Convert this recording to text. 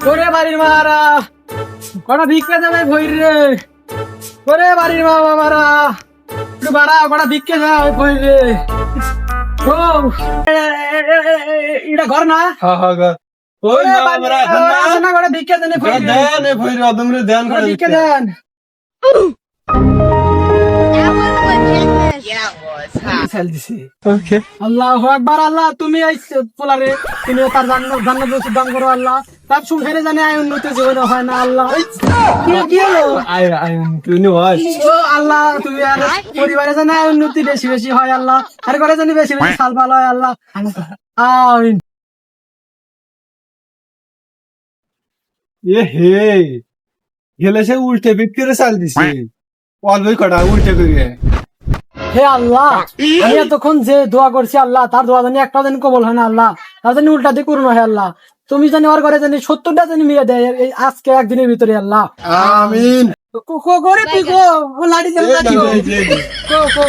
করে বাড়ির মারা কটা ভিক্ষা দেবে ভৈর রে, করে বাড়ির মা বাবারা একটু বাড়া কটা ভিক্ষা দেয় ভৈর রে। ও এটা ঘর না? হ্যাঁ হ্যাঁ গা ওই ওরে মা বাড়ির আমরা এখন না আসে না, কটা ভিক্ষা দেন ভৈর রে। দেন এ ভইর অদমরে দেন কটা করে ভিক্ষা দিতে। দেন। ফেল দিছি। ওকে আল্লাহু আকবার। আল্লাহ তুমি এই পোলারে তুমি তার জান্নাত দান করো আল্লাহ, তার সুখেরে জানে আয় উন্নতি জীবনে হয় না আল্লাহ। কি হলো? আই আই তুই ওয়াই ও আল্লাহ তুমি আর পরিবারে জানে আয় উন্নতি বেশি বেশি হয় আল্লাহ, আর করে জানি বেশি বেশি সাল ভালো হয় আল্লাহ। আমিন। এ হে গেলে সে উল্টে বিক্রি চাল দিছে অল্পই কটা উল্টে করে হে আল্লাহ, আমি এতক্ষণ যে দোয়া করছি আল্লাহ, তার দোয়া জানি একটা দিন কবল হয় না আল্লাহ, তার জানি উল্টা দিয়ে করুন হয় আল্লাহ। তুমি জানি ওর ঘরে জানি 70টা জানি মিলে দেয় এই আজকে একদিনের ভিতরে আল্লাহ। আমিন করে তুই গো ও লাঠি এই চালা যে, এই যে, এই যে। কো